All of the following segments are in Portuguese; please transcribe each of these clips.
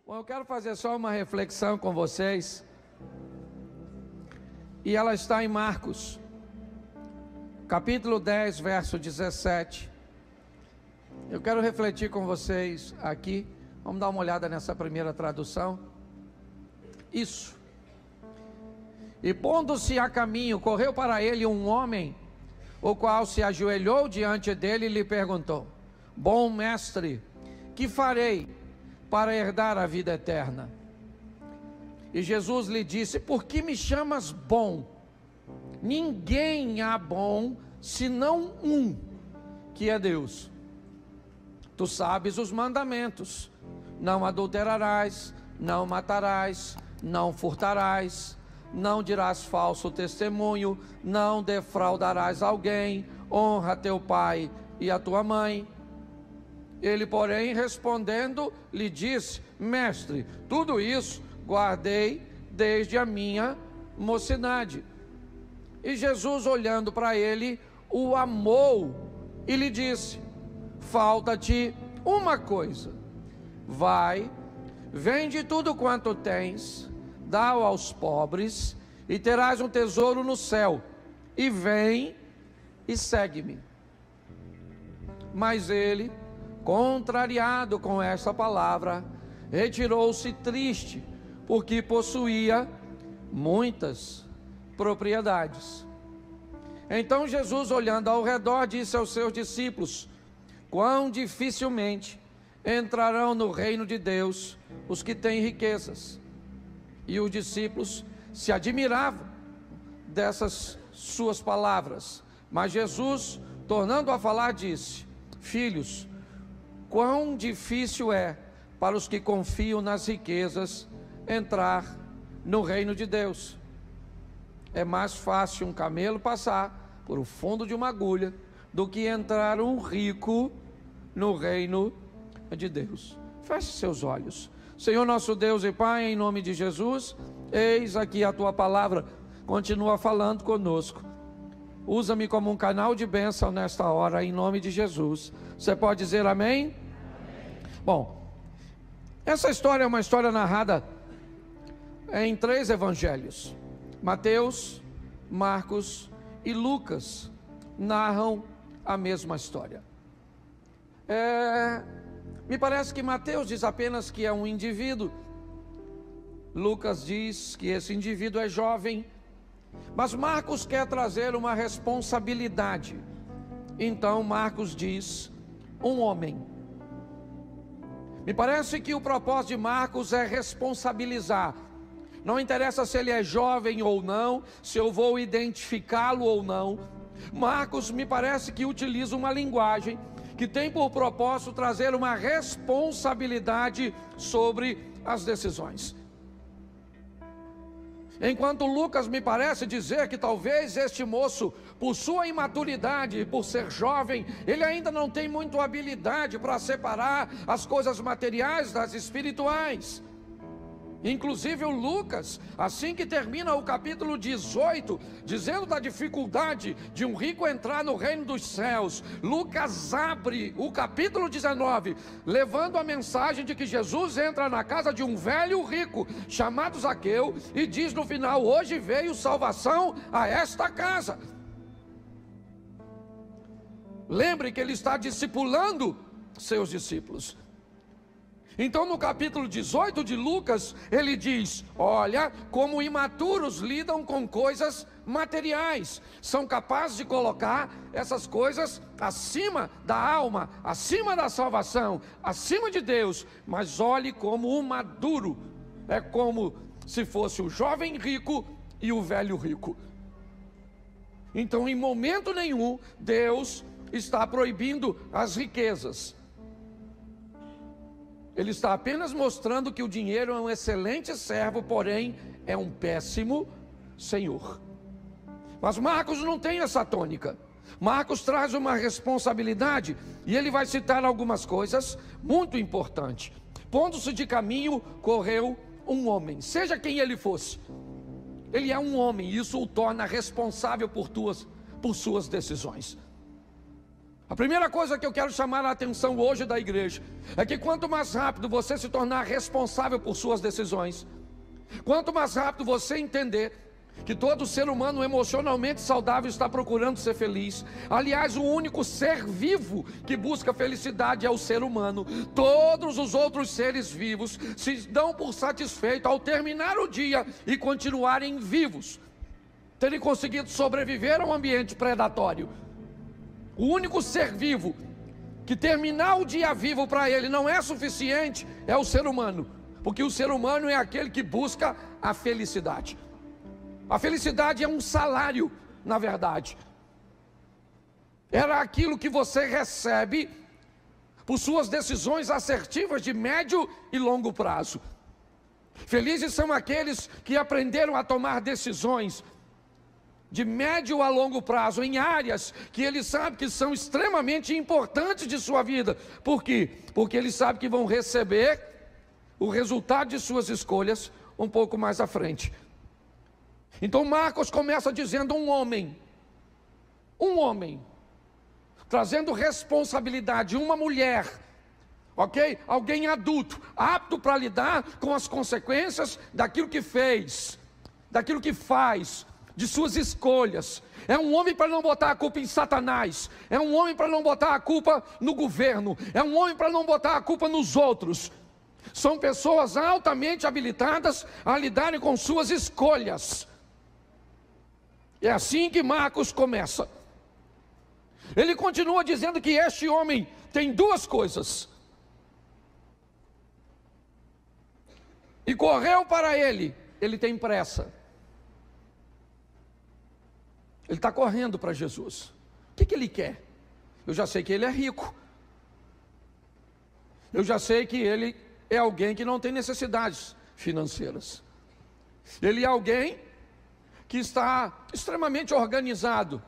Bom, eu quero fazer só uma reflexão com vocês, e ela está em Marcos, capítulo 10, verso 17. Eu quero refletir com vocês aqui. Vamos dar uma olhada nessa primeira tradução. Isso. E pondo-se a caminho, correu para ele um homem, o qual se ajoelhou diante dele e lhe perguntou: Bom mestre, que farei para herdar a vida eterna? E Jesus lhe disse: Por que me chamas bom? Ninguém há bom senão um, que é Deus. Tu sabes os mandamentos: não adulterarás, não matarás, não furtarás, não dirás falso testemunho, não defraudarás alguém, honra teu pai e a tua mãe. Ele, porém, respondendo, lhe disse: Mestre, tudo isso guardei desde a minha mocidade. E Jesus, olhando para ele, o amou e lhe disse: Falta-te uma coisa. Vai, vende tudo quanto tens, dá-o aos pobres, e terás um tesouro no céu. E vem e segue-me. Mas ele, contrariado com essa palavra, retirou-se triste, porque possuía muitas propriedades. Então Jesus, olhando ao redor, disse aos seus discípulos: Quão dificilmente entrarão no reino de Deus os que têm riquezas. E os discípulos se admiravam dessas suas palavras. Mas Jesus, tornando a falar, disse: Filhos, quão difícil é para os que confiam nas riquezas entrar no reino de Deus. É mais fácil um camelo passar por o fundo de uma agulha do que entrar um rico no reino de Deus. Feche seus olhos. Senhor nosso Deus e Pai, em nome de Jesus, eis aqui a tua palavra, continua falando conosco. Usa-me como um canal de bênção nesta hora, em nome de Jesus. Você pode dizer amém? Amém. Bom, essa história é uma história narrada em 3 evangelhos. Mateus, Marcos e Lucas narram a mesma história. Me parece que Mateus diz apenas que é um indivíduo. Lucas diz que esse indivíduo é jovem. Mas Marcos quer trazer uma responsabilidade. Então Marcos diz: um homem. Me parece que o propósito de Marcos é responsabilizar. Não interessa se ele é jovem ou não, se eu vou identificá-lo ou não. Marcos me parece que utiliza uma linguagem que tem por propósito trazer uma responsabilidade sobre as decisões. Enquanto Lucas me parece dizer que talvez este moço, por sua imaturidade, por ser jovem, ele ainda não tem muita habilidade para separar as coisas materiais das espirituais. Inclusive o Lucas, assim que termina o capítulo 18, dizendo da dificuldade de um rico entrar no reino dos céus, Lucas abre o capítulo 19, levando a mensagem de que Jesus entra na casa de um velho rico, chamado Zaqueu, e diz no final: hoje veio salvação a esta casa. Lembre que ele está discipulando seus discípulos. Então no capítulo 18 de Lucas, ele diz: olha como imaturos lidam com coisas materiais, são capazes de colocar essas coisas acima da alma, acima da salvação, acima de Deus. Mas olhe como o maduro é como se fosse o jovem rico e o velho rico. Então em momento nenhum Deus está proibindo as riquezas. Ele está apenas mostrando que o dinheiro é um excelente servo, porém é um péssimo senhor. Mas Marcos não tem essa tônica. Marcos traz uma responsabilidade, e ele vai citar algumas coisas muito importantes. Pondo-se de caminho, correu um homem, seja quem ele fosse. Ele é um homem, e isso o torna responsável por suas decisões. A primeira coisa que eu quero chamar a atenção hoje da igreja é que quanto mais rápido você se tornar responsável por suas decisões, quanto mais rápido você entender que todo ser humano emocionalmente saudável está procurando ser feliz. Aliás, o único ser vivo que busca felicidade é o ser humano. Todos os outros seres vivos se dão por satisfeitos ao terminar o dia e continuarem vivos, terem conseguido sobreviver a um ambiente predatório. O único ser vivo que terminar o dia vivo para ele não é suficiente é o ser humano, porque o ser humano é aquele que busca a felicidade. A felicidade é um salário, na verdade. Era aquilo que você recebe por suas decisões assertivas de médio e longo prazo. Felizes são aqueles que aprenderam a tomar decisões de médio a longo prazo, em áreas que ele sabe que são extremamente importantes de sua vida. Por quê? Porque ele sabe que vão receber o resultado de suas escolhas um pouco mais à frente. Então Marcos começa dizendo um homem, trazendo responsabilidade, uma mulher, ok? Alguém adulto, apto para lidar com as consequências daquilo que fez, daquilo que faz, de suas escolhas. É um homem para não botar a culpa em Satanás, é um homem para não botar a culpa no governo, é um homem para não botar a culpa nos outros. São pessoas altamente habilitadas a lidarem com suas escolhas. É assim que Marcos começa. Ele continua dizendo que este homem tem duas coisas. E correu para ele tem pressa. Ele está correndo para Jesus. O que ele quer? Eu já sei que ele é rico. Eu já sei que ele é alguém que não tem necessidades financeiras. Ele é alguém que está extremamente organizado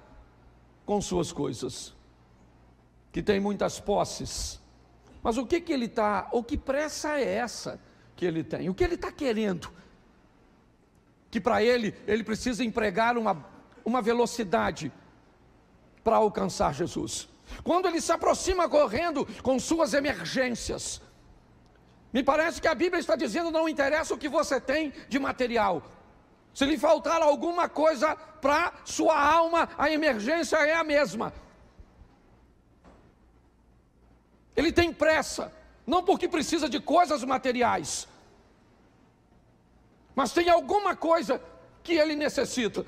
com suas coisas, que tem muitas posses. Mas o que ele está, ou que pressa é essa que ele tem? O que ele está querendo? Que para ele precisa empregar uma velocidade para alcançar Jesus. Quando ele se aproxima correndo com suas emergências, me parece que a Bíblia está dizendo: não interessa o que você tem de material, se lhe faltar alguma coisa para sua alma, a emergência é a mesma. Ele tem pressa, não porque precisa de coisas materiais, mas tem alguma coisa que ele necessita.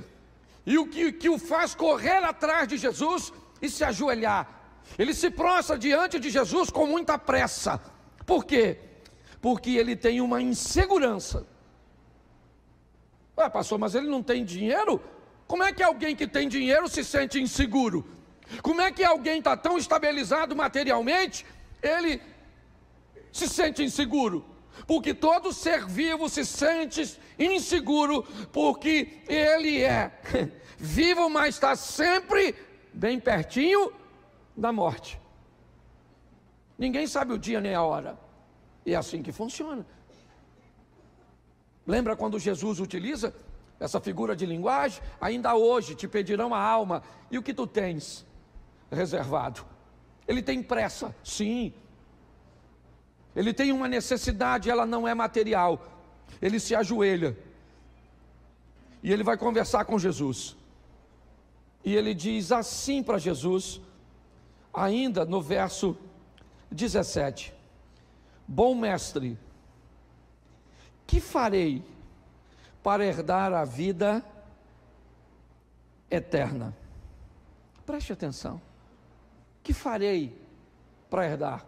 E o que o faz correr atrás de Jesus e se ajoelhar. Ele se prostra diante de Jesus com muita pressa. Por quê? Porque ele tem uma insegurança. Ué, pastor, mas ele não tem dinheiro? Como é que alguém que tem dinheiro se sente inseguro? Como é que alguém está tão estabilizado materialmente, ele se sente inseguro? Porque todo ser vivo se sente inseguro, porque ele é vivo, mas está sempre bem pertinho da morte. Ninguém sabe o dia nem a hora. E é assim que funciona. Lembra quando Jesus utiliza essa figura de linguagem? Ainda hoje te pedirão a alma, e o que tu tens reservado? Ele tem pressa, sim. Ele tem uma necessidade, ela não é material. Ele se ajoelha e ele vai conversar com Jesus. E ele diz assim para Jesus, ainda no verso 17: bom mestre, que farei para herdar a vida eterna? Preste atenção. Que farei para herdar?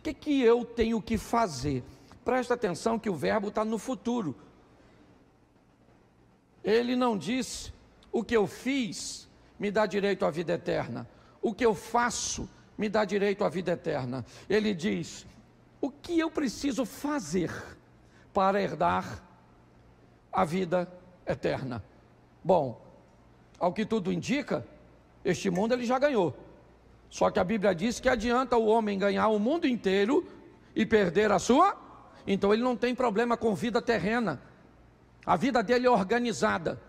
O que eu tenho que fazer? Presta atenção que o verbo está no futuro. Ele não diz: o que eu fiz me dá direito à vida eterna. O que eu faço me dá direito à vida eterna. Ele diz: o que eu preciso fazer para herdar a vida eterna? Bom, ao que tudo indica, este mundo ele já ganhou. Só que a Bíblia diz que adianta o homem ganhar o mundo inteiro e perder a sua. Então ele não tem problema com vida terrena. A vida dele é organizada.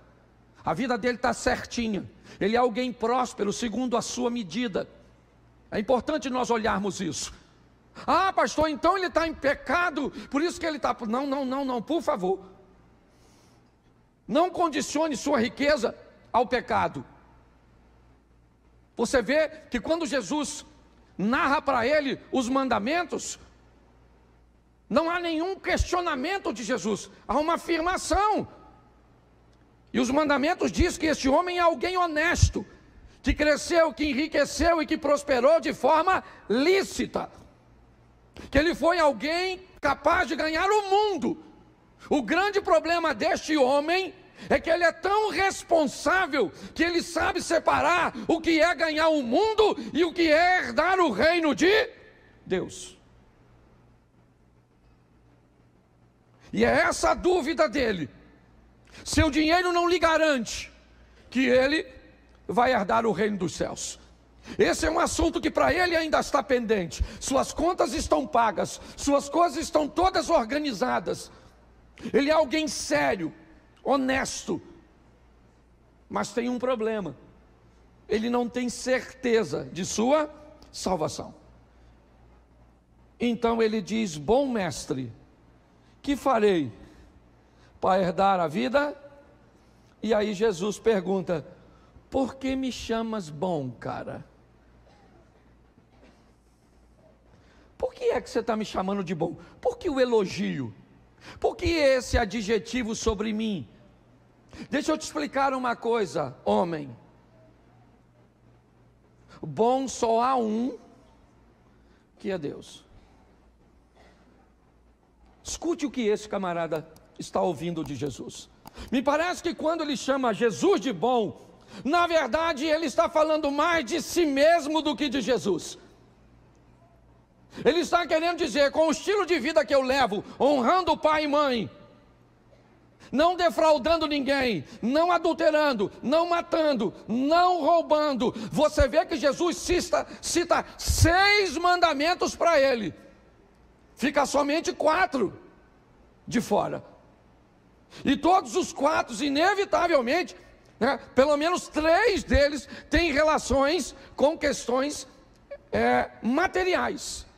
A vida dele está certinha. Ele é alguém próspero segundo a sua medida. É importante nós olharmos isso. Ah, pastor, então ele está em pecado, por isso que ele está... Não, por favor. Não condicione sua riqueza ao pecado. Você vê que quando Jesus narra para ele os mandamentos, não há nenhum questionamento de Jesus, há uma afirmação. E os mandamentos dizem que este homem é alguém honesto, que cresceu, que enriqueceu e que prosperou de forma lícita. Que ele foi alguém capaz de ganhar o mundo. O grande problema deste homem é que ele é tão responsável que ele sabe separar o que é ganhar o mundo e o que é herdar o reino de Deus. E é essa a dúvida dele. Seu dinheiro não lhe garante que ele vai herdar o reino dos céus. Esse é um assunto que para ele ainda está pendente. Suas contas estão pagas, suas coisas estão todas organizadas. Ele é alguém sério, honesto, mas tem um problema: ele não tem certeza de sua salvação. Então ele diz: bom mestre, que farei para herdar a vida? E aí Jesus pergunta: por que me chamas bom, cara? Por que é que você está me chamando de bom? Por que o elogio? Por que esse adjetivo sobre mim? Deixa eu te explicar uma coisa, homem. Bom só há um, que é Deus. Escute o que esse camarada está ouvindo de Jesus. Me parece que quando ele chama Jesus de bom, na verdade ele está falando mais de si mesmo do que de Jesus. Ele está querendo dizer: com o estilo de vida que eu levo, honrando pai e mãe, não defraudando ninguém, não adulterando, não matando, não roubando. Você vê que Jesus cita 6 mandamentos para ele, fica somente 4 de fora. E todos os 4, inevitavelmente, pelo menos 3 deles têm relações com questões materiais.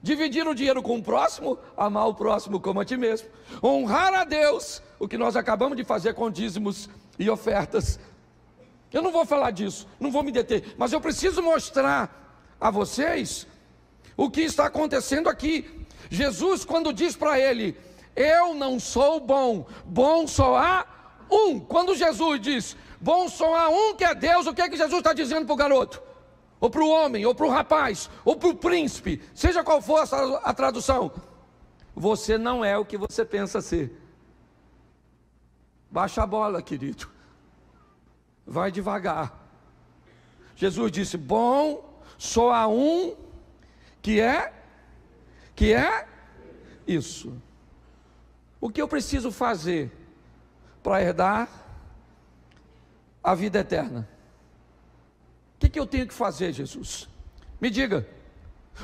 Dividir o dinheiro com o próximo, amar o próximo como a ti mesmo, honrar a Deus, o que nós acabamos de fazer com dízimos e ofertas. Eu não vou falar disso, não vou me deter, mas eu preciso mostrar a vocês o que está acontecendo aqui. Jesus, quando diz para ele: eu não sou bom, bom só há um. Quando Jesus diz bom só há um, que é Deus, o que é que Jesus está dizendo para o garoto? Ou para o homem, ou para o rapaz, ou para o príncipe, seja qual for a tradução: você não é o que você pensa ser. Baixa a bola, querido, vai devagar. Jesus disse: bom só há um, que é isso. O que eu preciso fazer para herdar a vida eterna? O que eu tenho que fazer, Jesus? Me diga.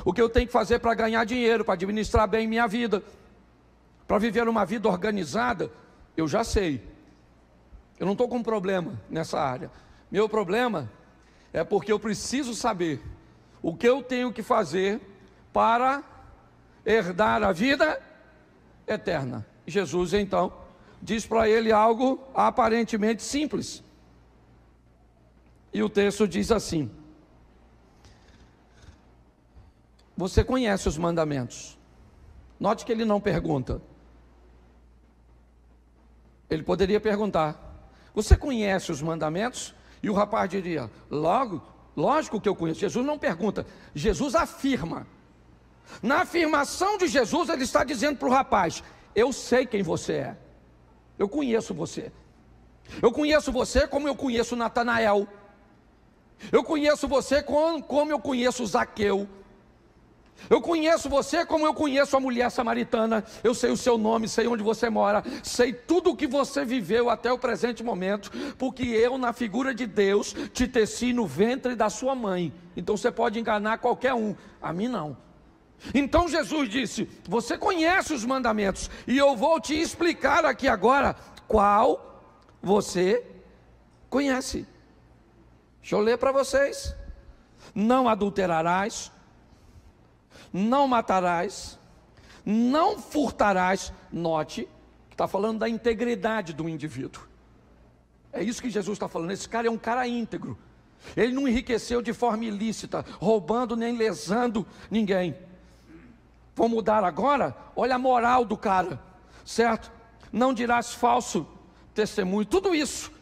O que eu tenho que fazer para ganhar dinheiro, para administrar bem minha vida, para viver uma vida organizada? Eu já sei. Eu não estou com problema nessa área. Meu problema é porque eu preciso saber o que eu tenho que fazer para herdar a vida eterna. Jesus então diz para ele algo aparentemente simples. E o texto diz assim: você conhece os mandamentos. Note que ele não pergunta. Ele poderia perguntar: você conhece os mandamentos? E o rapaz diria: lógico que eu conheço. Jesus não pergunta, Jesus afirma. Na afirmação de Jesus, ele está dizendo para o rapaz: eu sei quem você é, eu conheço você. Eu conheço você como eu conheço Natanael. Eu conheço você como eu conheço Zaqueu. Eu conheço você como eu conheço a mulher samaritana. Eu sei o seu nome, sei onde você mora, sei tudo o que você viveu até o presente momento, porque eu, na figura de Deus, te teci no ventre da sua mãe. Então você pode enganar qualquer um, a mim não. Então Jesus disse: você conhece os mandamentos, e eu vou te explicar aqui agora qual você conhece. Deixa eu ler para vocês. Não adulterarás, não matarás, não furtarás. Note que está falando da integridade do indivíduo. É isso que Jesus está falando. Esse cara é um cara íntegro. Ele não enriqueceu de forma ilícita, roubando nem lesando ninguém. Vou mudar agora? Olha a moral do cara, certo? Não dirás falso testemunho, tudo isso,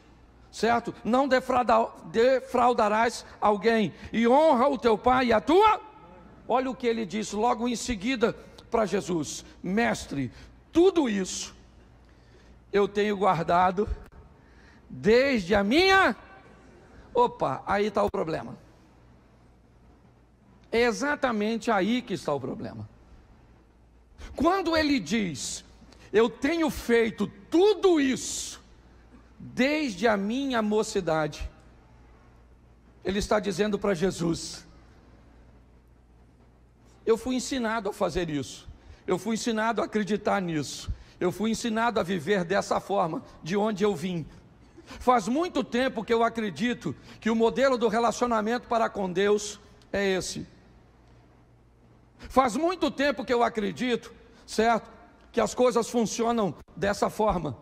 certo? Não defraudarás alguém, e honra o teu pai e a tua. Olha o que ele disse logo em seguida para Jesus: mestre, tudo isso eu tenho guardado desde a minha... Opa, aí está o problema. É exatamente aí que está o problema. Quando ele diz, eu tenho feito tudo isso desde a minha mocidade, ele está dizendo para Jesus: eu fui ensinado a fazer isso, eu fui ensinado a acreditar nisso, eu fui ensinado a viver dessa forma, de onde eu vim. Faz muito tempo que eu acredito que o modelo do relacionamento para com Deus é esse. Faz muito tempo que eu acredito, certo, que as coisas funcionam dessa forma.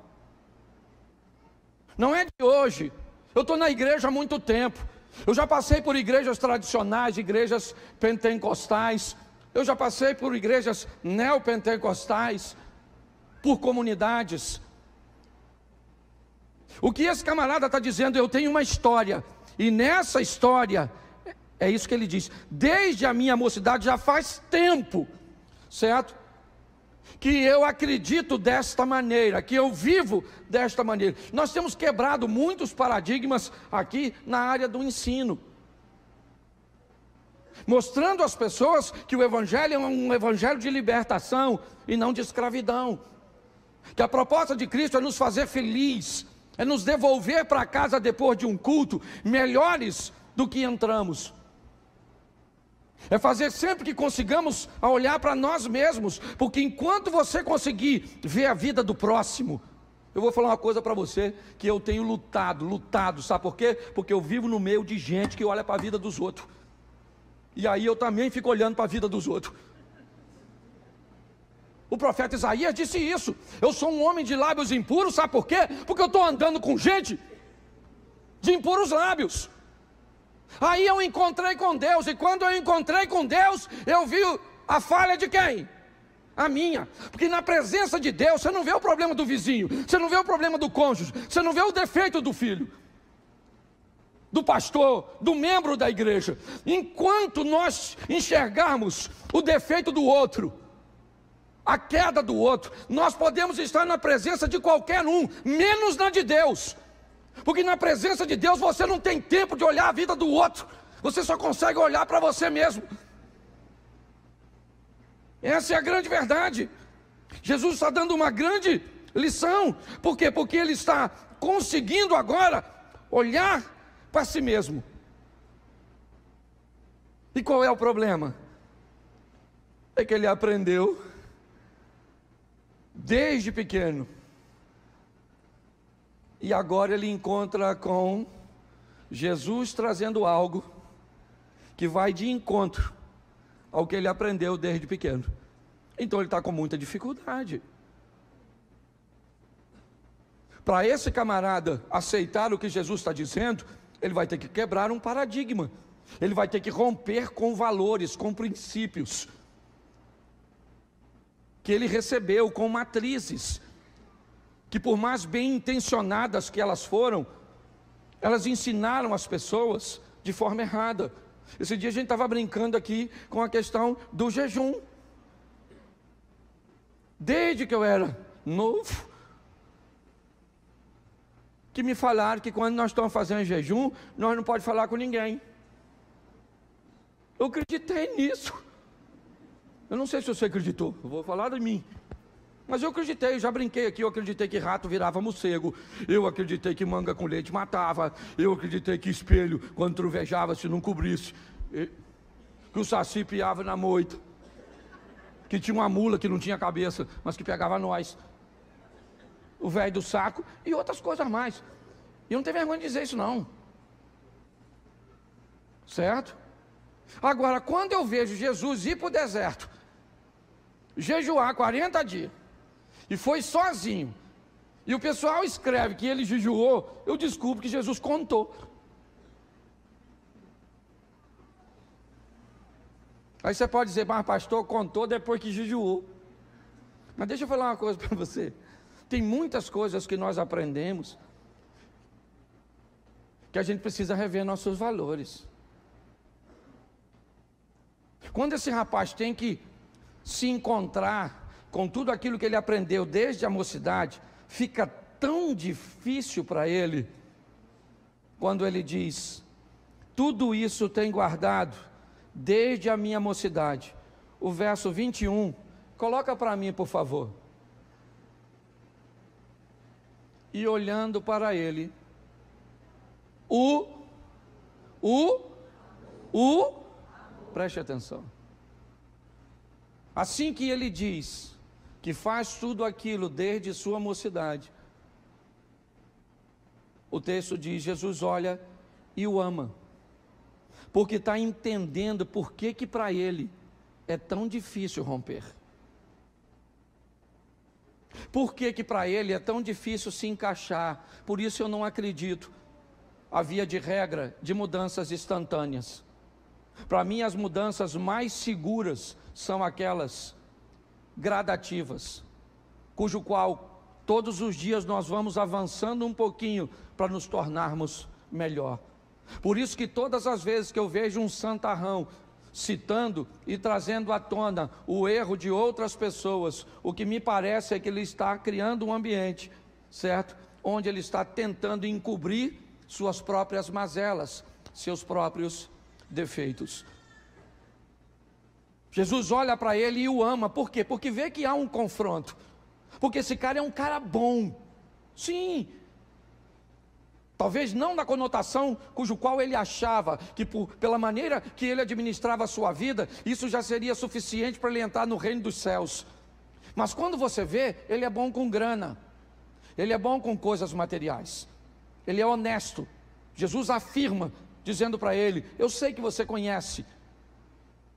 Não é de hoje. Eu estou na igreja há muito tempo. Eu já passei por igrejas tradicionais, igrejas pentecostais. Eu já passei por igrejas neopentecostais, por comunidades. O que esse camarada está dizendo, eu tenho uma história, e nessa história, é isso que ele diz, desde a minha mocidade, já faz tempo, certo? Que eu acredito desta maneira, que eu vivo desta maneira. Nós temos quebrado muitos paradigmas aqui na área do ensino, mostrando às pessoas que o evangelho é um evangelho de libertação e não de escravidão, que a proposta de Cristo é nos fazer feliz, é nos devolver para casa depois de um culto melhores do que entramos. É fazer sempre que consigamos a olhar para nós mesmos, porque enquanto você conseguir ver a vida do próximo, eu vou falar uma coisa para você, que eu tenho lutado, sabe por quê? Porque eu vivo no meio de gente que olha para a vida dos outros, e aí eu também fico olhando para a vida dos outros. O profeta Isaías disse isso: eu sou um homem de lábios impuros, sabe por quê? Porque eu estou andando com gente de impuros lábios. Aí eu encontrei com Deus, e quando eu encontrei com Deus, eu vi a falha de quem? A minha. Porque na presença de Deus, você não vê o problema do vizinho, você não vê o problema do cônjuge, você não vê o defeito do filho, do pastor, do membro da igreja. Enquanto nós enxergarmos o defeito do outro, a queda do outro, nós podemos estar na presença de qualquer um, menos na de Deus. Porque na presença de Deus você não tem tempo de olhar a vida do outro, você só consegue olhar para você mesmo. Essa é a grande verdade. Jesus está dando uma grande lição. Por quê? Porque ele está conseguindo agora olhar para si mesmo. E qual é o problema? É que ele aprendeu desde pequeno, e agora ele encontra com Jesus trazendo algo que vai de encontro ao que ele aprendeu desde pequeno. Então ele está com muita dificuldade. Para esse camarada aceitar o que Jesus está dizendo, ele vai ter que quebrar um paradigma, ele vai ter que romper com valores, com princípios que ele recebeu, com matrizes que, por mais bem intencionadas que elas foram, elas ensinaram as pessoas de forma errada. Esse dia a gente estava brincando aqui com a questão do jejum. Desde que eu era novo, que me falaram que quando nós estamos fazendo jejum, nós não podemos falar com ninguém. Eu acreditei nisso. Eu não sei se você acreditou, eu vou falar de mim. Mas eu acreditei, já brinquei aqui, eu acreditei que rato virava morcego, eu acreditei que manga com leite matava, eu acreditei que espelho, quando trovejava, se não cobrisse, que o saci piava na moita, que tinha uma mula que não tinha cabeça, mas que pegava nós, o velho do saco e outras coisas mais. E eu não tenho vergonha de dizer isso não. certo? Agora, quando eu vejo Jesus ir para o deserto, jejuar 40 dias, e foi sozinho, e o pessoal escreve que ele jejuou, eu descubro que Jesus contou. Aí você pode dizer, mas pastor, contou depois que jejuou. Mas deixa eu falar uma coisa para você. Tem muitas coisas que nós aprendemos que a gente precisa rever nossos valores. Quando esse rapaz tem que se encontrar com tudo aquilo que ele aprendeu desde a mocidade, fica tão difícil para ele, quando ele diz, tudo isso tenho guardado desde a minha mocidade. O verso 21, coloca para mim, por favor. E olhando para ele, preste atenção. Assim que ele diz que faz tudo aquilo desde sua mocidade, o texto diz, Jesus olha e o ama, porque está entendendo por que para ele é tão difícil romper. Por que para ele é tão difícil se encaixar? Por isso eu não acredito a via de regra de mudanças instantâneas. Para mim as mudanças mais seguras são aquelas gradativas, cujo qual todos os dias nós vamos avançando um pouquinho para nos tornarmos melhor. Por isso que todas as vezes que eu vejo um santarrão citando e trazendo à tona o erro de outras pessoas, o que me parece é que ele está criando um ambiente, certo? Onde ele está tentando encobrir suas próprias mazelas, seus próprios defeitos. Jesus olha para ele e o ama, por quê? Porque vê que há um confronto, porque esse cara é um cara bom, sim, talvez não na conotação cujo qual ele achava que pela maneira que ele administrava a sua vida, isso já seria suficiente para ele entrar no reino dos céus, mas quando você vê, ele é bom com grana, ele é bom com coisas materiais, ele é honesto. Jesus afirma, dizendo para ele, eu sei que você conhece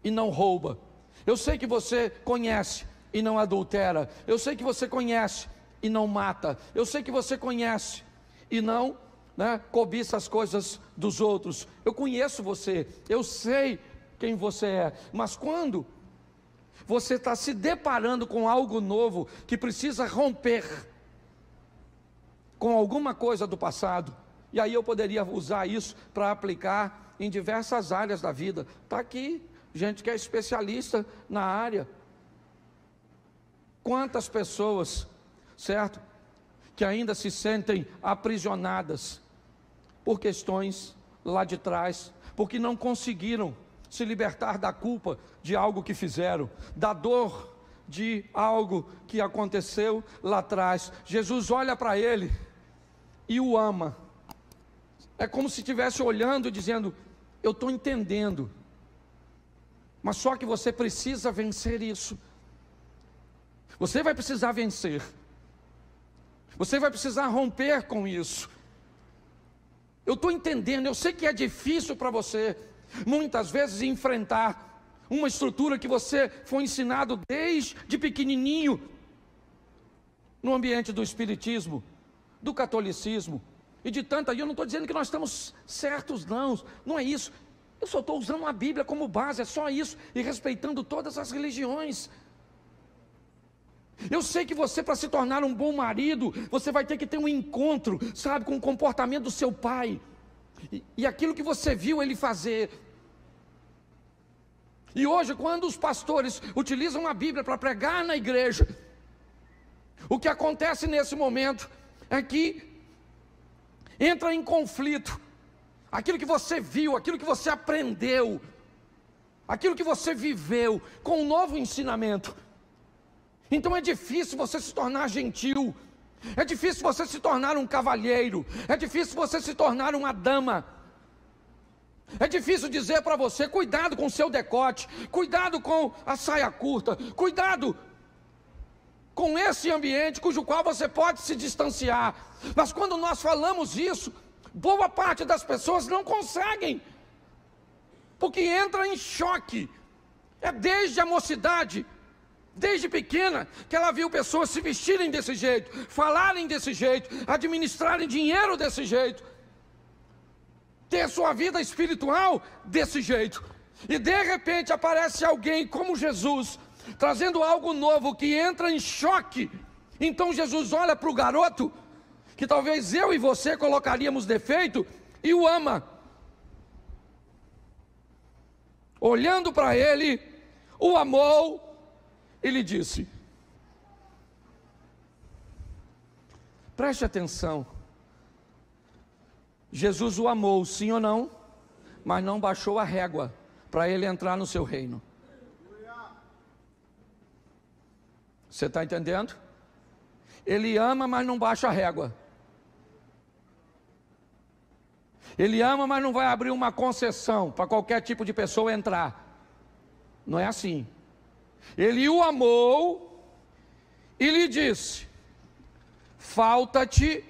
e não rouba, eu sei que você conhece e não adultera, eu sei que você conhece e não mata, eu sei que você conhece e não cobiça as coisas dos outros, eu conheço você, eu sei quem você é, mas quando você está se deparando com algo novo, que precisa romper com alguma coisa do passado, e aí eu poderia usar isso para aplicar em diversas áreas da vida, está aqui gente que é especialista na área, quantas pessoas, certo, que ainda se sentem aprisionadas, por questões lá de trás, porque não conseguiram se libertar da culpa de algo que fizeram, da dor de algo que aconteceu lá atrás. Jesus olha para ele e o ama, é como se estivesse olhando e dizendo, eu estou entendendo, mas só que você precisa vencer isso, você vai precisar vencer, você vai precisar romper com isso. Eu estou entendendo, eu sei que é difícil para você, muitas vezes, enfrentar uma estrutura que você foi ensinado desde pequenininho, no ambiente do espiritismo, do catolicismo, e de tanta, e eu não estou dizendo que nós estamos certos, não é isso, eu só estou usando a Bíblia como base, é só isso, e respeitando todas as religiões. Eu sei que você, para se tornar um bom marido, você vai ter que ter um encontro, sabe, com o comportamento do seu pai, e aquilo que você viu ele fazer. E hoje, quando os pastores utilizam a Bíblia para pregar na igreja, o que acontece nesse momento é que entra em conflito aquilo que você viu, aquilo que você aprendeu, aquilo que você viveu, com um novo ensinamento. Então é difícil você se tornar gentil, é difícil você se tornar um cavalheiro, é difícil você se tornar uma dama, é difícil dizer para você, cuidado com o seu decote, cuidado com a saia curta, cuidado com esse ambiente cujo qual você pode se distanciar. Mas quando nós falamos isso, boa parte das pessoas não conseguem. porque entra em choque. É desde a mocidade, desde pequena, que ela viu pessoas se vestirem desse jeito, falarem desse jeito, administrarem dinheiro desse jeito, ter sua vida espiritual desse jeito. E de repente aparece alguém como Jesus, trazendo algo novo que entra em choque. Então Jesus olha para o garoto, que talvez eu e você colocaríamos defeito, e o ama. Olhando para ele, o amou e lhe disse: preste atenção, Jesus o amou, sim ou não, mas não baixou a régua para ele entrar no seu reino. Você está entendendo? Ele ama, mas não baixa a régua. Ele ama, mas não vai abrir uma concessão para qualquer tipo de pessoa entrar. Não é assim. Ele o amou e lhe disse: falta-te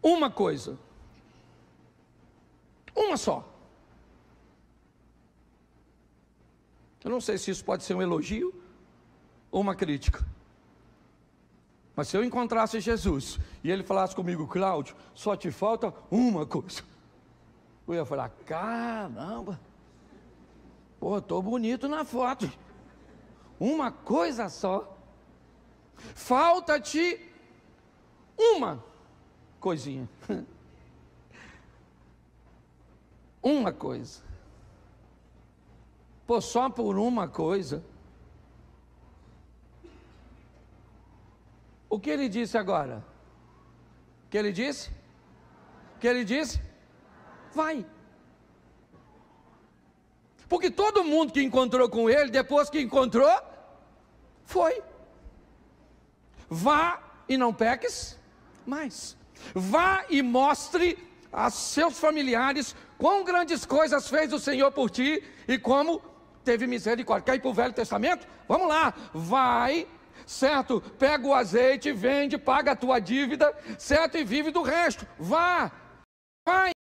uma coisa, uma só. Eu não sei se isso pode ser um elogio ou uma crítica. Mas se eu encontrasse Jesus e ele falasse comigo: Cláudio, só te falta uma coisa, eu ia falar: caramba, pô, tô bonito na foto, uma coisa só. Falta-te uma coisinha. Uma coisa. Pô, só por uma coisa. O que ele disse agora? O que ele disse? O que ele disse? Vai. Porque todo mundo que encontrou com ele, depois que encontrou, foi. Vá e não peques mais. Vá e mostre a seus familiares quão grandes coisas fez o Senhor por ti e como teve misericórdia. Quer ir para o Velho Testamento? Vamos lá. Vai, certo? Pega o azeite, vende, paga a tua dívida, certo? E vive do resto. Vá. Vai.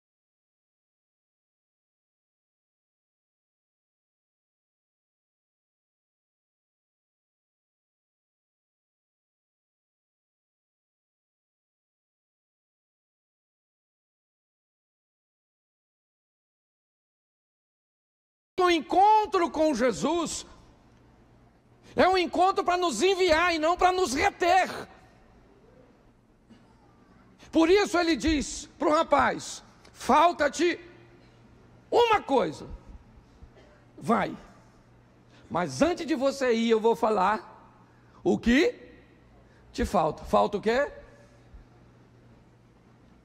O encontro com Jesus é um encontro para nos enviar e não para nos reter. Por isso ele diz para o rapaz: falta-te uma coisa, vai, mas antes de você ir eu vou falar o que te falta. Falta o quê?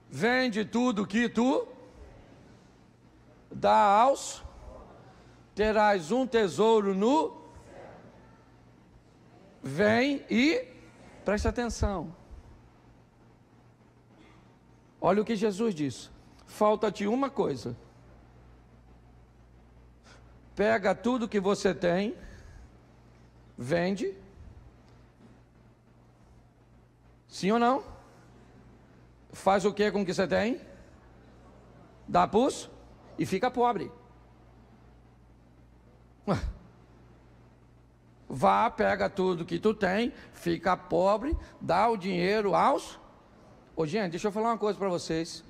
Vende tudo que tu dá aos, terás um tesouro no... Vem e preste atenção. Olha o que Jesus disse: falta-te uma coisa. Pega tudo que você tem, vende. Sim ou não? Faz o que com o que você tem? Dá pus e fica pobre. Vá, pega tudo que tu tem, fica pobre, dá o dinheiro aos... Ô, gente, deixa eu falar uma coisa para vocês.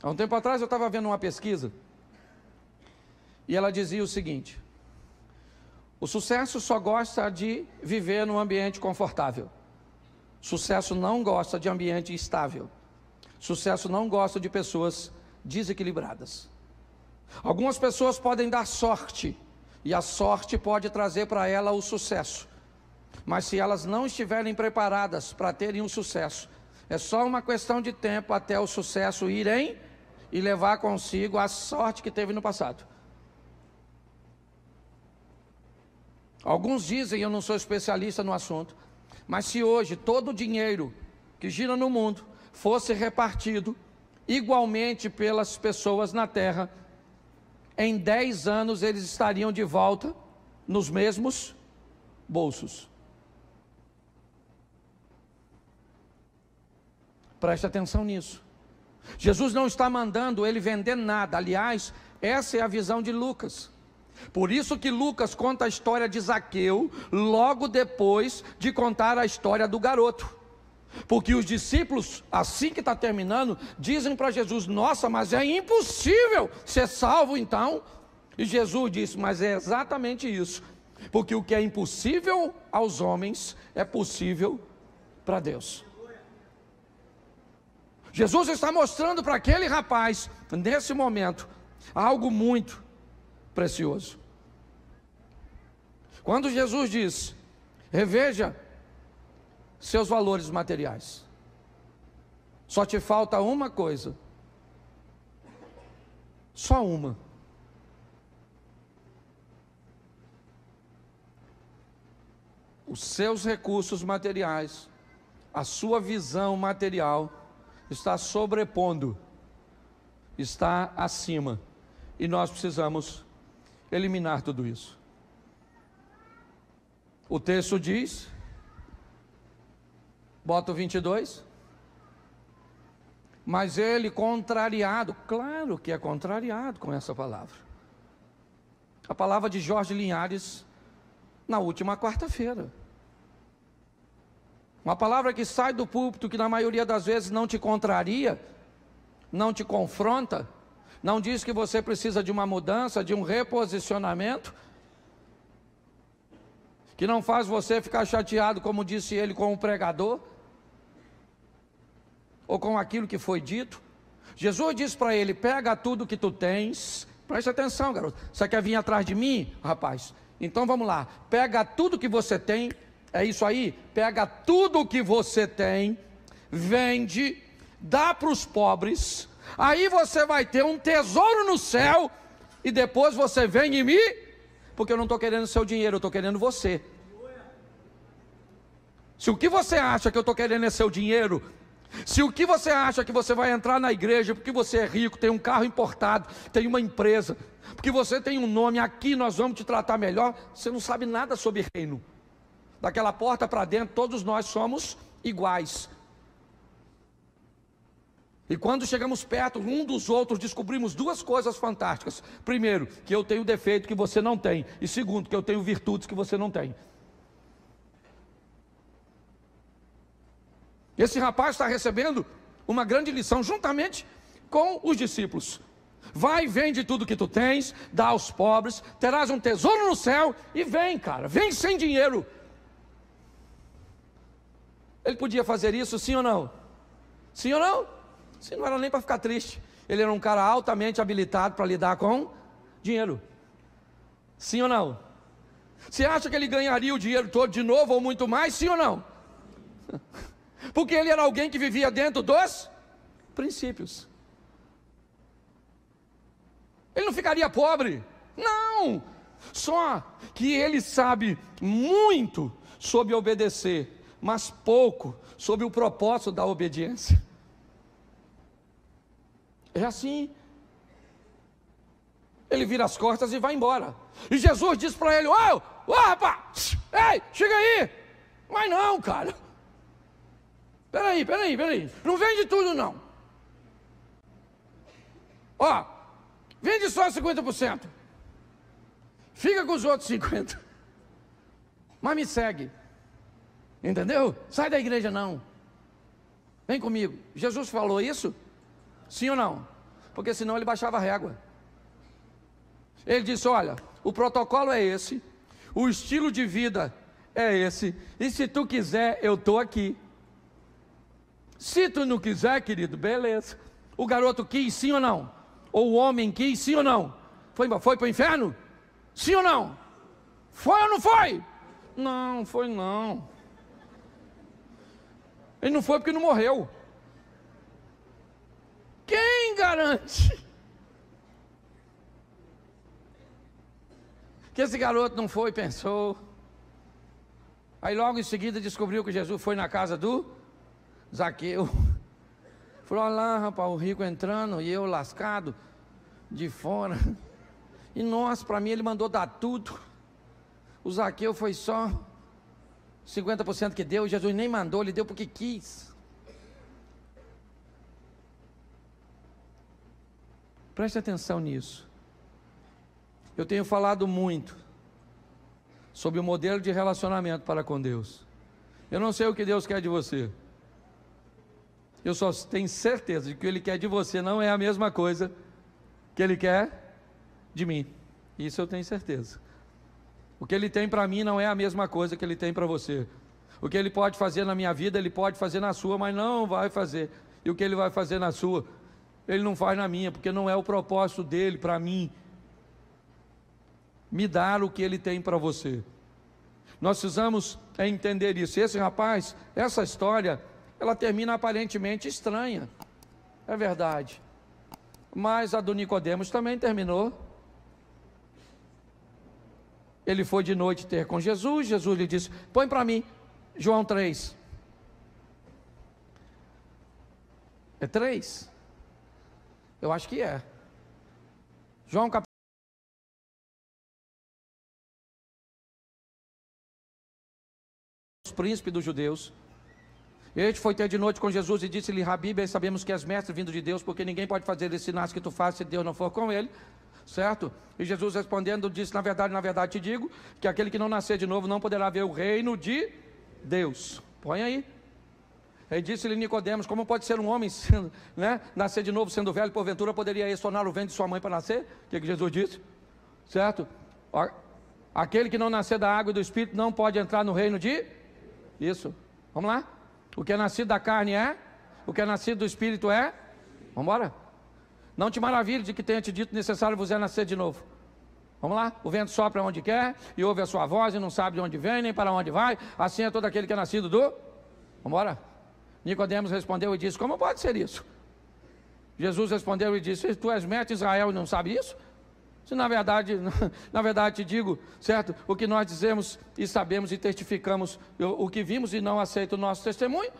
Há um tempo atrás eu estava vendo uma pesquisa e ela dizia o seguinte: o sucesso só gosta de viver num ambiente confortável. Sucesso não gosta de ambiente estável. Sucesso não gosta de pessoas desequilibradas. Algumas pessoas podem dar sorte, e a sorte pode trazer para ela o sucesso, mas se elas não estiverem preparadas para terem um sucesso, é só uma questão de tempo até o sucesso irem e levar consigo a sorte que teve no passado. Alguns dizem, eu não sou especialista no assunto, mas se hoje todo o dinheiro que gira no mundo fosse repartido igualmente pelas pessoas na terra, em 10 anos eles estariam de volta nos mesmos bolsos. Preste atenção nisso. Jesus não está mandando ele vender nada. Aliás, essa é a visão de Lucas. Por isso que Lucas conta a história de Zaqueu logo depois de contar a história do garoto. Porque os discípulos, assim que está terminando, dizem para Jesus: nossa, mas é impossível ser salvo então. E Jesus disse: mas é exatamente isso. Porque o que é impossível aos homens é possível para Deus. Jesus está mostrando para aquele rapaz, nesse momento, algo muito precioso. Quando Jesus diz: reveja seus valores materiais, só te falta uma coisa, só uma. Os seus recursos materiais, a sua visão material está sobrepondo, está acima, e nós precisamos eliminar tudo isso. O texto diz, bota o 22, mas ele contrariado, claro que é contrariado com essa palavra, a palavra de Jorge Linhares, na última quarta-feira, uma palavra que sai do púlpito, que na maioria das vezes não te contraria, não te confronta, não diz que você precisa de uma mudança, de um reposicionamento, que não faz você ficar chateado, como disse ele, com o pregador, ou com aquilo que foi dito. Jesus disse para ele: pega tudo que tu tens, preste atenção, garoto, você quer vir atrás de mim, rapaz? Então vamos lá, pega tudo que você tem, é isso aí, pega tudo que você tem, vende, dá para os pobres, aí você vai ter um tesouro no céu, e depois você vem em mim, porque eu não estou querendo seu dinheiro, eu estou querendo você. Se o que você acha que eu estou querendo é seu dinheiro, se o que você acha que você vai entrar na igreja porque você é rico, tem um carro importado, tem uma empresa, porque você tem um nome, aqui nós vamos te tratar melhor, você não sabe nada sobre reino. Daquela porta para dentro, todos nós somos iguais. E quando chegamos perto um dos outros, descobrimos duas coisas fantásticas. Primeiro, que eu tenho defeito que você não tem. E segundo, que eu tenho virtudes que você não tem. Esse rapaz está recebendo uma grande lição, juntamente com os discípulos. Vai, vende tudo que tu tens, dá aos pobres, terás um tesouro no céu, e vem, cara, vem sem dinheiro. Ele podia fazer isso, sim ou não? Sim ou não? Sim, não era nem para ficar triste. Ele era um cara altamente habilitado para lidar com dinheiro. Sim ou não? Você acha que ele ganharia o dinheiro todo de novo ou muito mais? Sim ou não? Porque ele era alguém que vivia dentro dos princípios. Ele não ficaria pobre. Não! Só que ele sabe muito sobre obedecer, mas pouco sobre o propósito da obediência. É assim. Ele vira as costas e vai embora. E Jesus diz para ele: ô rapaz, ei, chega aí. Mas não, cara. Peraí, não vende tudo não. Ó, vende só 50%. Fica com os outros 50%. Mas me segue. Entendeu? Sai da igreja não. Vem comigo. Jesus falou isso? Sim ou não? Porque senão ele baixava a régua. Ele disse: olha, o protocolo é esse, o estilo de vida é esse, e se tu quiser, eu estou aqui. Se tu não quiser, querido, beleza. O garoto quis, sim ou não? Ou o homem quis, sim ou não? Foi para o inferno? Sim ou não? Foi ou não foi? Não, foi não. Ele não foi porque não morreu. Quem garante que esse garoto não foi e pensou? Aí logo em seguida descobriu que Jesus foi na casa do Zaqueu. Falou: olha lá, rapaz, o rico entrando e eu lascado de fora. E nossa, para mim ele mandou dar tudo. O Zaqueu foi só 50% que deu. Jesus nem mandou, ele deu porque quis. Preste atenção nisso. Eu tenho falado muito sobre o modelo de relacionamento para com Deus. Eu não sei o que Deus quer de você. Eu só tenho certeza de que o que Ele quer de você não é a mesma coisa que Ele quer de mim. Isso eu tenho certeza. O que Ele tem para mim não é a mesma coisa que Ele tem para você. O que Ele pode fazer na minha vida, Ele pode fazer na sua, mas não vai fazer. E o que Ele vai fazer na sua, Ele não faz na minha, porque não é o propósito dEle para mim me dar o que Ele tem para você. Nós precisamos entender isso. Esse rapaz, essa história, ela termina aparentemente estranha, é verdade, mas a do Nicodemos também terminou. Ele foi de noite ter com Jesus, Jesus lhe disse, põe para mim, João 3, é 3? Eu acho que é, João capítulo, príncipe dos judeus. Este foi ter de noite com Jesus e disse-lhe, Rabi, bem sabemos que és mestre vindo de Deus, porque ninguém pode fazer esses sinais que tu fazes se Deus não for com ele, certo? E Jesus respondendo disse, na verdade te digo, que aquele que não nascer de novo não poderá ver o reino de Deus. Põe aí. Ele disse-lhe Nicodemos, como pode ser um homem sendo, nascer de novo sendo velho, porventura poderia estornar o ventre de sua mãe para nascer? O que Jesus disse? Certo? Aquele que não nascer da água e do Espírito não pode entrar no reino de... Isso, vamos lá. O que é nascido da carne é, o que é nascido do Espírito é, vamos embora. Não te maravilhes de que tenha te dito necessário vos é nascer de novo. Vamos lá, o vento sopra onde quer, e ouve a sua voz, e não sabe de onde vem, nem para onde vai, assim é todo aquele que é nascido do... Vamos embora. Nicodemos respondeu e disse, como pode ser isso? Jesus respondeu e disse, tu és mestre de Israel e não sabe isso? Se na verdade te digo, certo? O que nós dizemos e sabemos e testificamos, o que vimos e não aceita o nosso testemunho.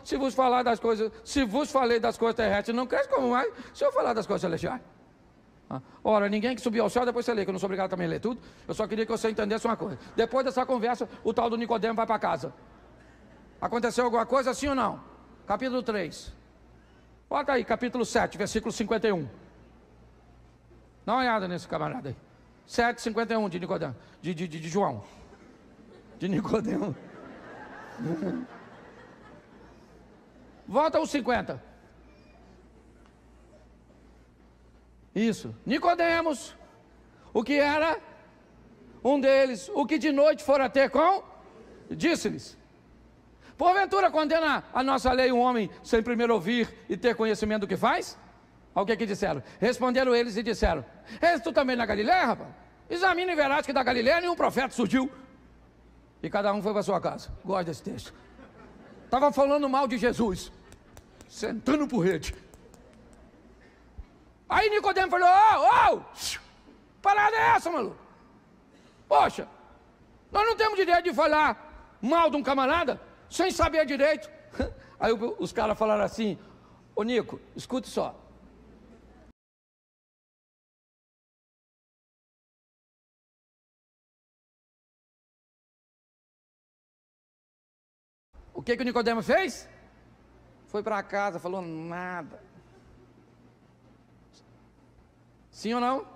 Se vos falei das coisas terrestres, não cresce como mais, se eu falar das coisas celestiais. Ora, ninguém que subiu ao céu, depois você lê, que eu não sou obrigado também a ler tudo. Eu só queria que você entendesse uma coisa. Depois dessa conversa, o tal do Nicodemo vai para casa. Aconteceu alguma coisa, sim ou não? Capítulo 3. Bota aí, capítulo 7, versículo 51. Dá uma olhada nesse camarada aí. 7,51 de Nicodemo, de João. De Nicodemo. Volta aos 50. Isso. Nicodemos, o que era um deles, o que de noite fora ter com, disse-lhes, porventura condena a nossa lei um homem sem primeiro ouvir e ter conhecimento do que faz? Olha o que disseram. Responderam eles e disseram, és tu também na Galileia, rapaz? Examina e verás que da Galileia nenhum profeta surgiu. E cada um foi para sua casa. Gosto desse texto. Estava falando mal de Jesus, sentando por rede. Aí Nicodemo falou, parada é essa, maluco? Poxa, nós não temos direito de falar mal de um camarada sem saber direito. Aí os caras falaram assim, ô Nico, escute só. O que o Nicodemo fez? Foi para casa, falou nada. Sim ou não?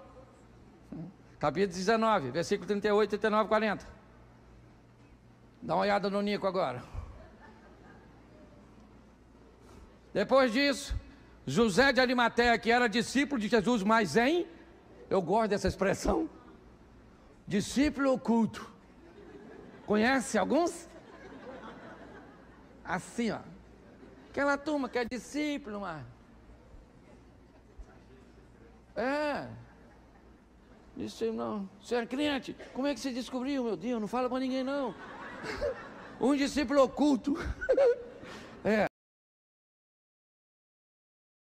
Capítulo 19, versículo 38, 39, 40. Dá uma olhada no Nico agora. Depois disso, José de Arimateia, que era discípulo de Jesus, mas eu gosto dessa expressão, discípulo oculto. Conhece alguns? Assim, ó. Aquela turma que é discípulo, mano. Disse, não, você é crente? Como é que você descobriu, meu Deus? Não fala para ninguém, não. Um discípulo oculto.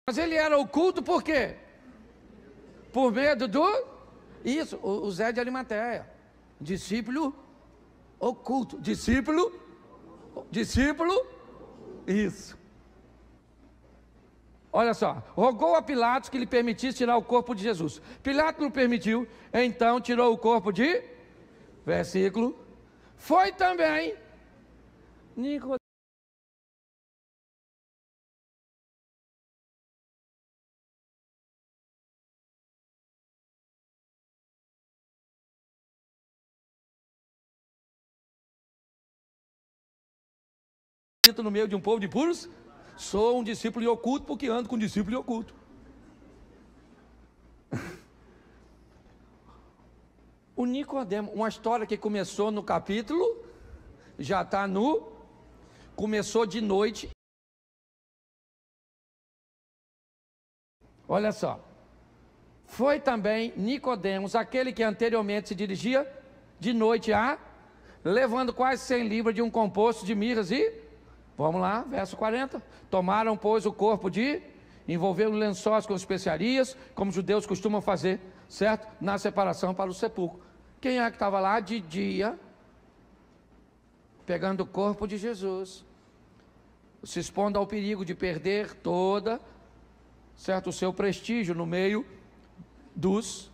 Mas ele era oculto por quê? Por medo do... Isso, o Zé de Arimateia. Discípulo oculto. Discípulo. Isso. Olha só, rogou a Pilatos que lhe permitisse tirar o corpo de Jesus. Pilatos não permitiu, então tirou o corpo de... Versículo. Foi também Nicodemo. no meio de um povo de puros. Sou um discípulo em oculto porque ando com discípulo em oculto. O Nicodemo, uma história que começou no capítulo, já está começou de noite. Olha só. Foi também Nicodemos, aquele que anteriormente se dirigia de noite levando quase 100 libras de um composto de mirras vamos lá, verso 40. Tomaram, pois, o corpo envolveram lençóis com especiarias, como os judeus costumam fazer, certo? Na separação para o sepulcro. Quem é que estava lá de dia, pegando o corpo de Jesus, se expondo ao perigo de perder certo, o seu prestígio no meio dos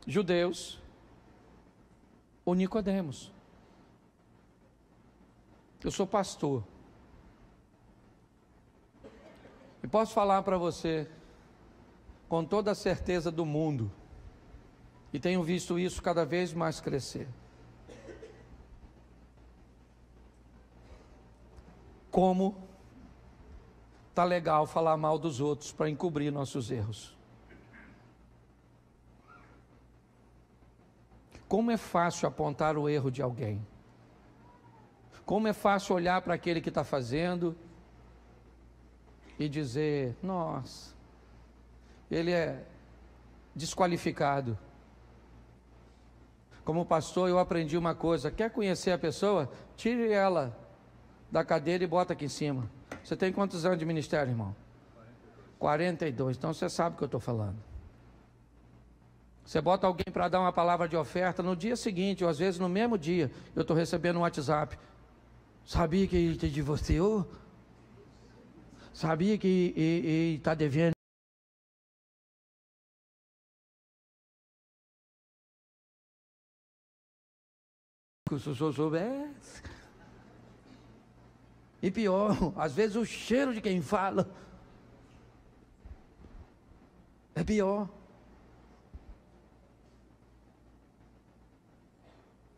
judeus? O Nicodemos. Eu sou pastor e posso falar para você com toda a certeza do mundo, e tenho visto isso cada vez mais crescer, como tá legal falar mal dos outros para encobrir nossos erros. Como é fácil apontar o erro de alguém. Como é fácil olhar para aquele que está fazendo e dizer: nossa, ele é desqualificado. Como pastor, eu aprendi uma coisa: quer conhecer a pessoa? Tire ela da cadeira e bota aqui em cima. Você tem quantos anos de ministério, irmão? 42. Então você sabe o que eu estou falando. Você bota alguém para dar uma palavra de oferta, no dia seguinte, ou às vezes no mesmo dia, eu estou recebendo um WhatsApp: sabia que te divorciou? Sabia que está devendo? Se eu soubesse. E pior, às vezes o cheiro de quem fala é pior.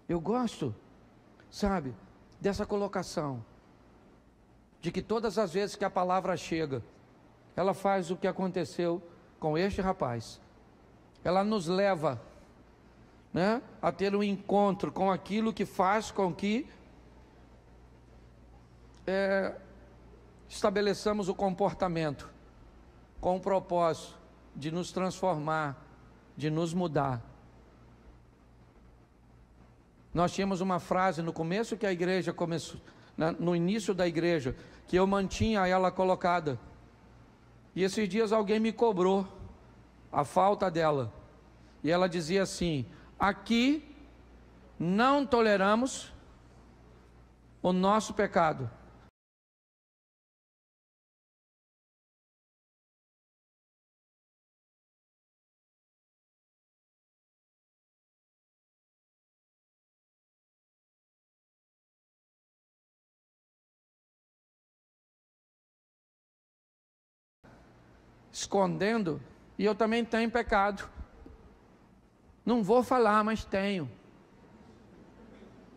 Eu gosto, sabe, dessa colocação, de que todas as vezes que a palavra chega, ela faz o que aconteceu com este rapaz. Ela nos leva, né, a ter um encontro com aquilo que faz com que estabeleçamos o comportamento com o propósito de nos transformar, de nos mudar. Nós tínhamos uma frase no começo que a igreja começou, no início da igreja, que eu mantinha ela colocada, e esses dias alguém me cobrou a falta dela, e ela dizia assim: aqui não toleramos o nosso pecado. Escondendo, e eu também tenho pecado. Não vou falar, mas tenho.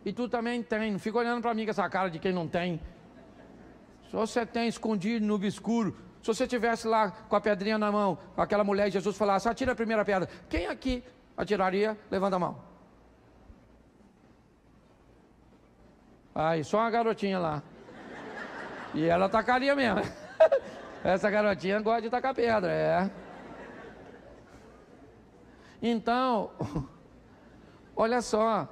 E tu também tem. Não fica olhando para mim com essa cara de quem não tem. Se você tem escondido no obscuro, se você estivesse lá com a pedrinha na mão, com aquela mulher, e Jesus falasse: atira a primeira pedra, quem aqui atiraria? Levanta a mão. Aí, só uma garotinha lá. E ela tacaria mesmo. Essa garotinha gosta de tacar pedra, Então, olha só,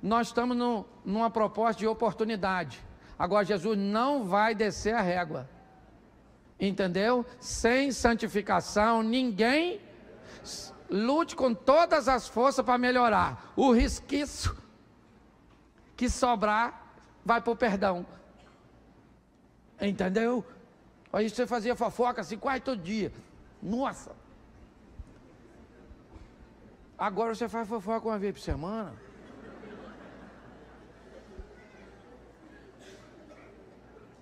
nós estamos numa proposta de oportunidade. Agora, Jesus não vai descer a régua, entendeu? Sem santificação, ninguém lute com todas as forças para melhorar. O resquício que sobrar vai para o perdão, entendeu? Aí você fazia fofoca assim quase todo dia. Nossa! Agora você faz fofoca uma vez por semana.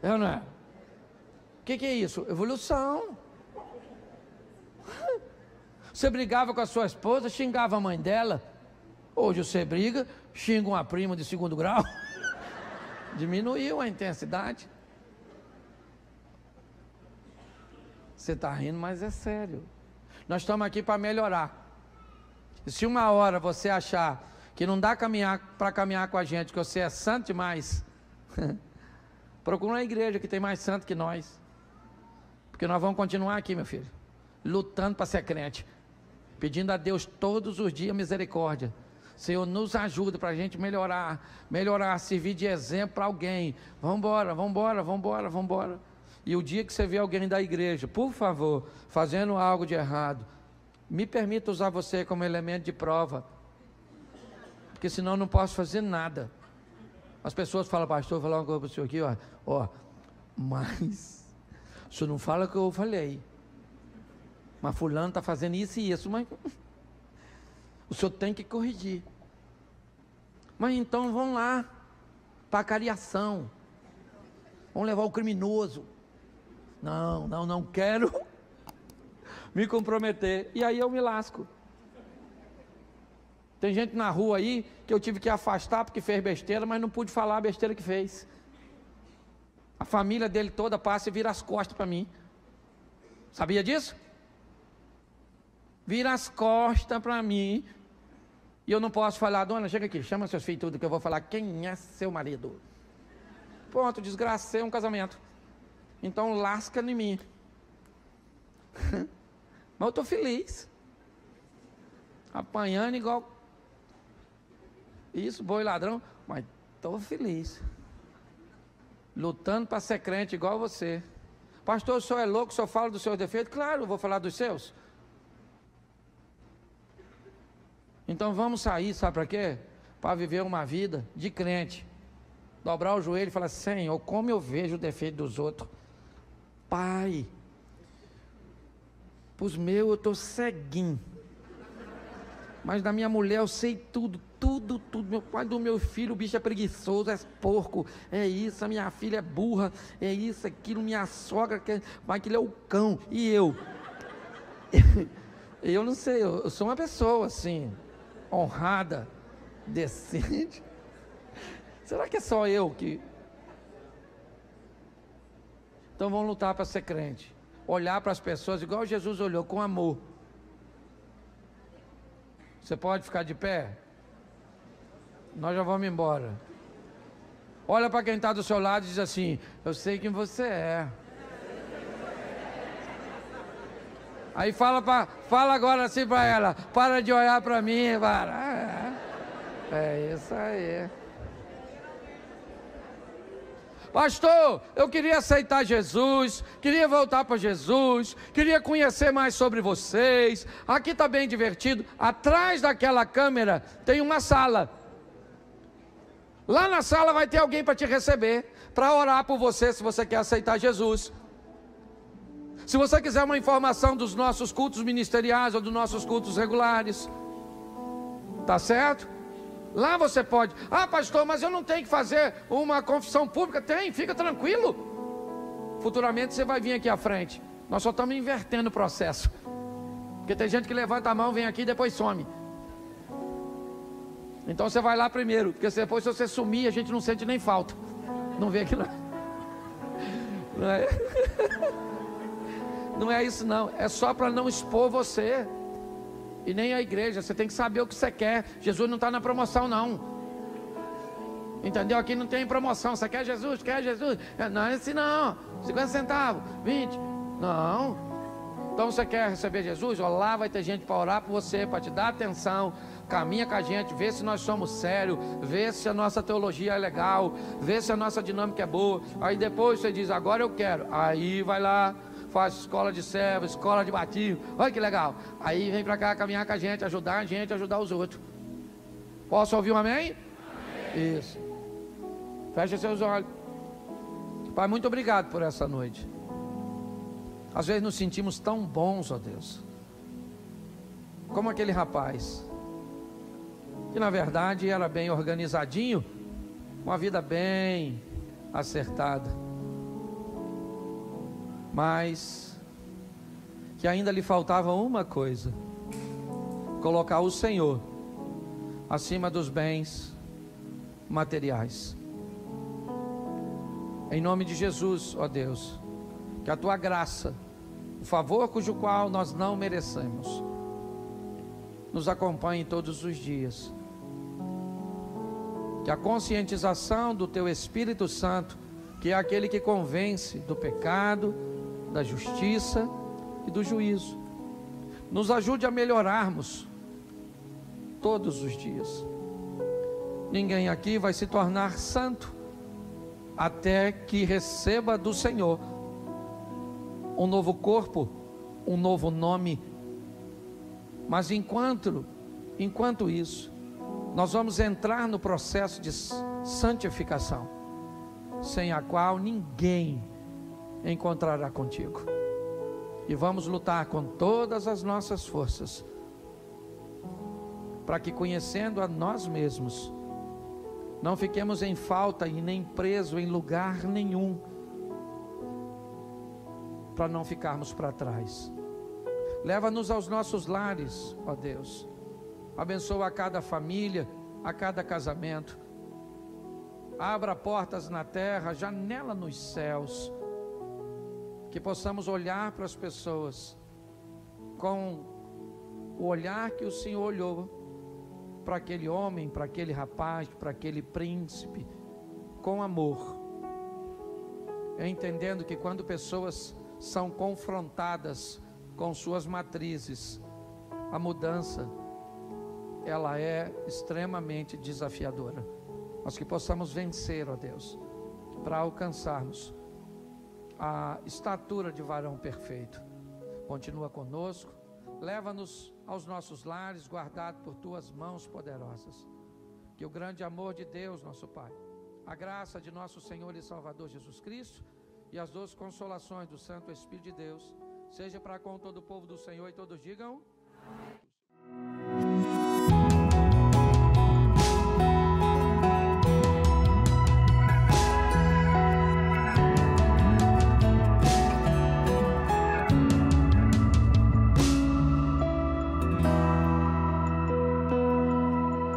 É ou não é? O que é isso? Evolução. Você brigava com a sua esposa, xingava a mãe dela. Hoje você briga, xinga uma prima de 2º grau. Diminuiu a intensidade. Você está rindo, mas é sério. Nós estamos aqui para melhorar. E se uma hora você achar que não dá para caminhar com a gente, que você é santo demais, procura uma igreja que tem mais santo que nós. Porque nós vamos continuar aqui, meu filho, lutando para ser crente, pedindo a Deus todos os dias misericórdia. Senhor, nos ajuda para a gente melhorar, servir de exemplo para alguém. Vamos embora. E o dia que você vê alguém da igreja, por favor, fazendo algo de errado, me permita usar você como elemento de prova, porque senão eu não posso fazer nada. As pessoas falam, pastor, vou falar uma coisa para o senhor aqui, ó, mas o senhor não fala o que eu falei, mas fulano está fazendo isso e isso, mas o senhor tem que corrigir. Mas então vão lá para a cariação, vão levar o criminoso. Não quero me comprometer, e aí eu me lasco. Tem gente na rua aí que eu tive que afastar porque fez besteira, mas não pude falar a besteira que fez. A família dele toda passa e vira as costas para mim. Sabia disso? Vira as costas para mim. E eu não posso falar, dona, chega aqui, chama seus filhos tudo que eu vou falar quem é seu marido. Pronto, desgracei um casamento. Então lasca em mim. Mas eu estou feliz. Apanhando igual isso, boi ladrão, mas estou feliz. Lutando para ser crente igual você. Pastor, o senhor é louco, o senhor fala dos seus defeitos? Claro, eu vou falar dos seus. Então vamos sair, sabe para quê? Para viver uma vida de crente. Dobrar o joelho e falar, Senhor, como eu vejo o defeito dos outros. Pai, para os meus eu estou ceguinho. Mas da minha mulher eu sei tudo. Meu pai do meu filho, o bicho é preguiçoso, é porco, é isso, a minha filha é burra, é isso, aquilo, minha sogra, mas aquilo é o cão, e eu? Eu não sei, eu sou uma pessoa assim, honrada, decente. Será que é só eu que... Então vamos lutar para ser crente, olhar para as pessoas igual Jesus olhou, com amor. Você pode ficar de pé? Nós já vamos embora. Olha para quem está do seu lado e diz assim, eu sei quem você é. Aí fala agora assim para ela, para de olhar para mim, para. É isso aí. Pastor, eu queria aceitar Jesus, queria voltar para Jesus, queria conhecer mais sobre vocês. Aqui está bem divertido. Atrás daquela câmera tem uma sala. Lá na sala vai ter alguém para te receber, para orar por você, se você quer aceitar Jesus. Se você quiser uma informação dos nossos cultos ministeriais ou dos nossos cultos regulares, tá certo? Lá você pode. Ah, pastor, mas eu não tenho que fazer uma confissão pública. Tem, fica tranquilo. Futuramente você vai vir aqui à frente. Nós só estamos invertendo o processo, porque tem gente que levanta a mão, vem aqui e depois some. Então você vai lá primeiro, porque depois, se você sumir, a gente não sente nem falta. Não vê aqui não. Não é? Não é isso não. É só para não expor você e nem a igreja. Você tem que saber o que você quer. Jesus não está na promoção não. Entendeu? Aqui não tem promoção. Você quer Jesus? Quer Jesus? Não é assim não. 50 centavos, 20. Não. Então você quer receber Jesus? Ó, lá vai ter gente para orar por você, para te dar atenção. Caminha com a gente, vê se nós somos sérios, vê se a nossa teologia é legal, vê se a nossa dinâmica é boa. Aí depois você diz, agora eu quero. Aí vai lá, faz escola de servo, escola de batismo. Olha que legal. Aí vem para cá caminhar com a gente, ajudar os outros. Posso ouvir um amém? Amém. Isso. Feche seus olhos. Pai, muito obrigado por essa noite. Às vezes nos sentimos tão bons, ó Deus, como aquele rapaz, que na verdade era bem organizadinho, uma vida bem acertada, mas que ainda lhe faltava uma coisa: colocar o Senhor acima dos bens materiais. Em nome de Jesus, ó Deus, que a tua graça o favor cujo qual nós não merecemos, nos acompanhe todos os dias. Que a conscientização do Teu Espírito Santo, que é aquele que convence do pecado, da justiça e do juízo, nos ajude a melhorarmos todos os dias. Ninguém aqui vai se tornar santo até que receba do Senhor um novo corpo, um novo nome. Mas enquanto isso, nós vamos entrar no processo de santificação, sem a qual ninguém encontrará contigo. E vamos lutar com todas as nossas forças, para que, conhecendo a nós mesmos, não fiquemos em falta e nem presos em lugar nenhum, para não ficarmos para trás. Leva-nos aos nossos lares, ó Deus. Abençoa a cada família, a cada casamento. Abra portas na terra, janela nos céus. Que possamos olhar para as pessoas com o olhar que o Senhor olhou para aquele homem, para aquele rapaz, para aquele príncipe, com amor. Entendendo que quando pessoas são confrontadas com suas matrizes, a mudança, ela é extremamente desafiadora. Mas que possamos vencer, ó Deus, para alcançarmos a estatura de varão perfeito. Continua conosco, leva-nos aos nossos lares, guardado por Tuas mãos poderosas. Que o grande amor de Deus, nosso Pai, a graça de nosso Senhor e Salvador Jesus Cristo e as doces consolações do Santo Espírito de Deus, seja para com todo o povo do Senhor, e todos digam... Amém.